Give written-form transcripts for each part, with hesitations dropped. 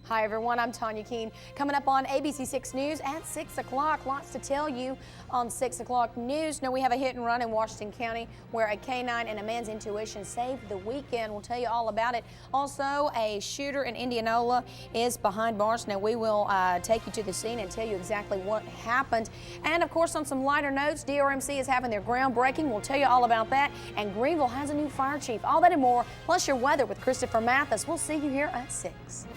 Hi everyone, I'm Tanya Keene. Coming up on ABC 6 News at 6 o'clock. Lots to tell you on 6 o'clock news. Now we have a hit and run in Washington County where a canine and a man's intuition saved the weekend. We'll tell you all about it. Also, a shooter in Indianola is behind bars. Now we will take you to the scene and tell you exactly what happened. And of course, on some lighter notes, DRMC is having their groundbreaking. We'll tell you all about that. And Greenville has a new fire chief. All that and more, plus your weather with Christopher Mathis. We'll see you here at 6.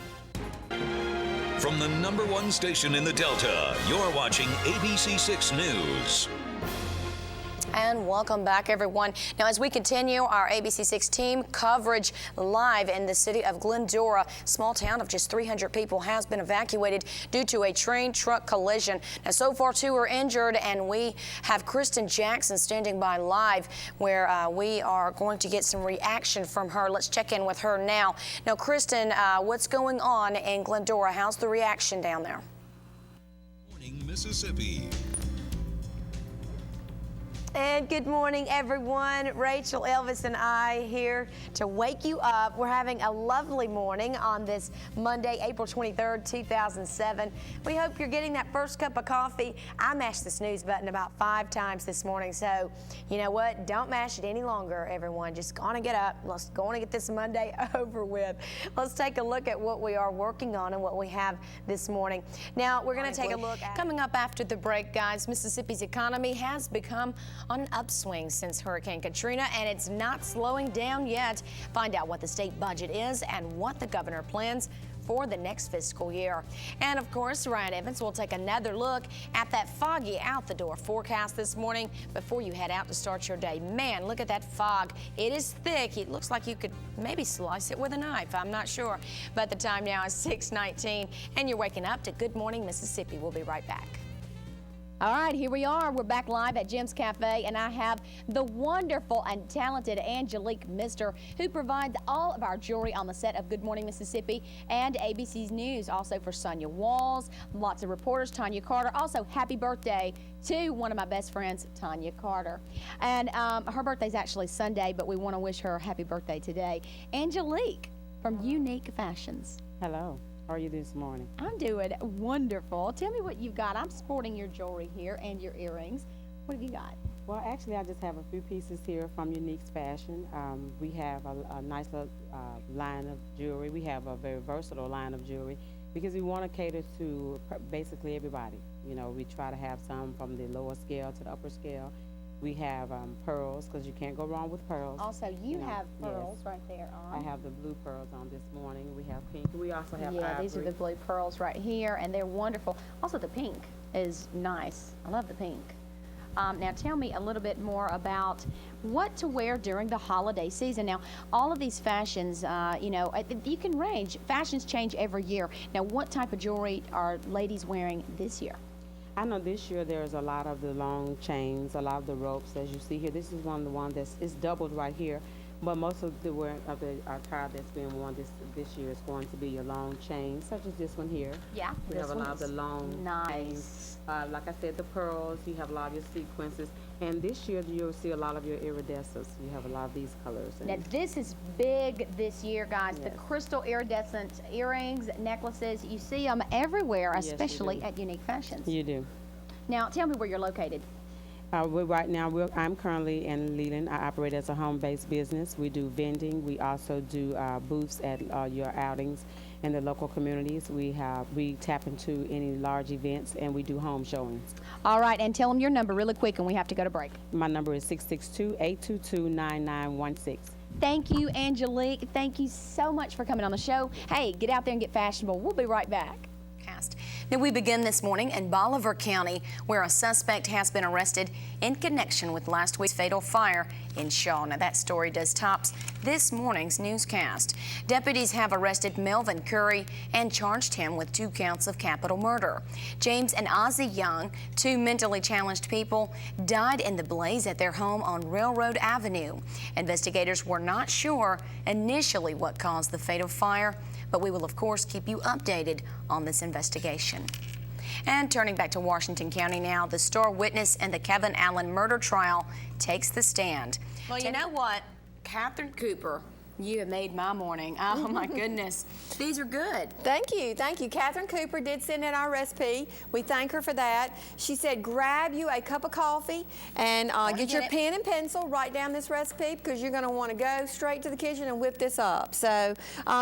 From the #1 station in the Delta, you're watching ABC 6 News. And welcome back, everyone. Now, as we continue our ABC 6 team coverage live in the city of Glendora, small town of just 300 people has been evacuated due to a train truck collision. Now, so far, 2 are injured, and we have Kristen Jackson standing by live where we are going to get some reaction from her. Let's check in with her now. Now, Kristen, what's going on in Glendora? How's the reaction down there? Morning, Mississippi. And good morning, everyone. Rachel, Elvis, and I here to wake you up. We're having a lovely morning on this Monday, April 23rd, 2007. We hope you're getting that first cup of coffee. I mashed the snooze button about 5 times this morning, so you know what? Don't mash it any longer, everyone. Just go on and get up. Let's go on and get this Monday over with. Let's take a look at what we are working on and what we have this morning. Now, we're going to take a look at coming up after the break, guys. Mississippi's economy has become on an upswing since Hurricane Katrina, and it's not slowing down yet. Find out what the state budget is and what the governor plans for the next fiscal year. And of course, Ryan Evans will take another look at that foggy out the door forecast this morning before you head out to start your day. Man, look at that fog. It is thick. It looks like you could maybe slice it with a knife. I'm not sure. But the time now is 6:19, and you're waking up to Good Morning Mississippi. We'll be right back. All right, here we are. We're back live at Jim's Cafe, and I have the wonderful and talented Angelique Mister, who provides all of our jewelry on the set of Good Morning Mississippi and ABC's News. Also for Sonia Walls, lots of reporters, Tanya Carter. Also, happy birthday to one of my best friends, Tanya Carter. And her birthday's actually Sunday, but we want to wish her a happy birthday today. Angelique from Unique Fashions. Hello. How are you this morning? I'm doing wonderful. Tell me what you've got. I'm sporting your jewelry here and your earrings. What have you got? Well, actually, I just have a few pieces here from Unique Fashion. We have a nice little line of jewelry. We have a very versatile line of jewelry because we want to cater to basically everybody. You know, we try to have some from the lower scale to the upper scale. We have pearls, because you can't go wrong with pearls. Also, you know, have pearls yes. right there on. I have the blue pearls on this morning. We have pink. We also have yeah, ivory. these are the blue pearls right here, and they're wonderful. Also, the pink is nice. I love the pink. Now, tell me a little bit more about what to wear during the holiday season. Now, all of these fashions, you know, you can range. Fashions change every year. Now, what type of jewelry are ladies wearing this year? I know this year there's a lot of the long chains, a lot of the ropes, as you see here. This is one of the ones that's doubled right here, but most of the attire that's being worn this year is going to be a long chain, such as this one here. Yeah, we have a lot of the long chains. Like I said, the pearls. You have a lot of your sequences, and this year you'll see a lot of your iridescents. You have a lot of these colors. Now this is big this year, guys. Yes. The crystal iridescent earrings, necklaces. You see them everywhere, Yes, especially at Unique Fashions. You do. Now, tell me where you're located. I'm currently in Leland. I operate as a home-based business. We do vending. We also do booths at your outings in the local communities. We tap into any large events, and we do home showings. All right, and tell them your number really quick, and we have to go to break. My number is 662-822-9916. Thank you, Angelique. Thank you so much for coming on the show. Hey, get out there and get fashionable. We'll be right back. Now we begin this morning in Bolivar County, where a suspect has been arrested in connection with last week's fatal fire in Shaw. Now that story does tops this morning's newscast. Deputies have arrested Melvin Curry and charged him with 2 counts of capital murder. James and Ozzie Young, 2 mentally challenged people, died in the blaze at their home on Railroad Avenue. Investigators were not sure initially what caused the fatal fire, but we will of course keep you updated on this investigation. And turning back to Washington County now, the star witness in the Kevin Allen murder trial takes the stand. Well, you know what? Catherine Cooper You have made my morning. Oh my goodness. These are good. Thank you, thank you. Catherine Cooper did send in our recipe. We thank her for that. She said grab you a cup of coffee and get your pen and pencil, write down this recipe because you're going to want to go straight to the kitchen and whip this up. So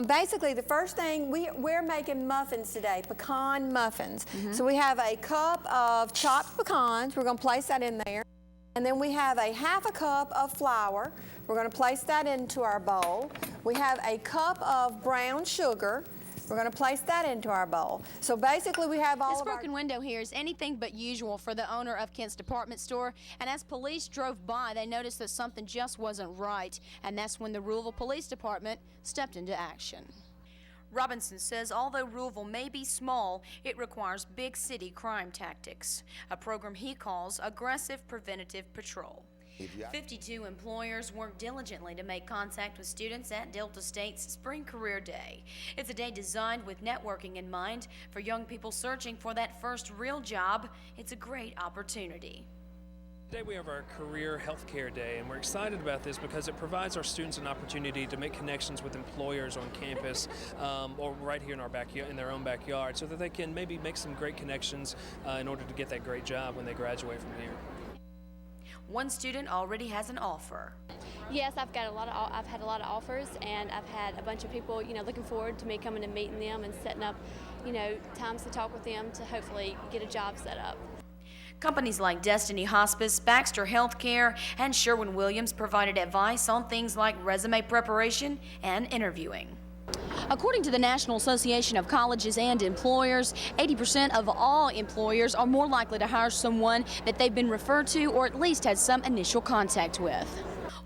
basically the first thing, we're making muffins today, pecan muffins. So we have a cup of chopped pecans. We're going to place that in there. And then we have a half a cup of flour. We're going to place that into our bowl. We have a cup of brown sugar. We're going to place that into our bowl. So basically we have all This of our... broken window here is anything but usual for the owner of Kent's department store. And as police drove by, they noticed that something just wasn't right. And that's when the Ruleville Police Department stepped into action. Robinson says although Ruleville may be small, it requires big city crime tactics, a program he calls Aggressive Preventative Patrol. 52 employers work diligently to make contact with students at Delta State's Spring Career Day. It's a day designed with networking in mind for young people searching for that first real job. It's a great opportunity. Today we have our Career Healthcare Day, and we're excited about this because it provides our students an opportunity to make connections with employers on campus or right here in our backyard, in their own backyard, so that they can maybe make some great connections in order to get that great job when they graduate from here. One student already has an offer. Yes, I've had a lot of offers, and I've had a bunch of people, looking forward to me coming and meeting them and setting up, times to talk with them to hopefully get a job set up. Companies like Destiny Hospice, Baxter Healthcare, and Sherwin-Williams provided advice on things like resume preparation and interviewing. According to the National Association of Colleges and Employers, 80% of all employers are more likely to hire someone that they've been referred to or at least had some initial contact with.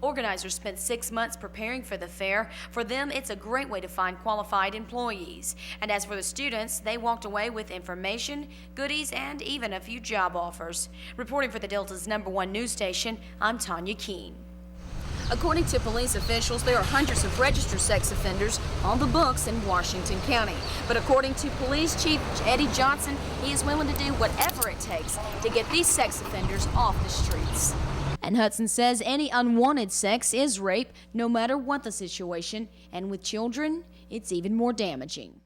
Organizers spent 6 months preparing for the fair. For them, it's a great way to find qualified employees. And as for the students, they walked away with information, goodies, and even a few job offers. Reporting for the Delta's #1 news station, I'm Tanya Keene. According to police officials, there are hundreds of registered sex offenders on the books in Washington County. But according to Police Chief Eddie Johnson, he is willing to do whatever it takes to get these sex offenders off the streets. And Hudson says any unwanted sex is rape, no matter what the situation, and with children, it's even more damaging.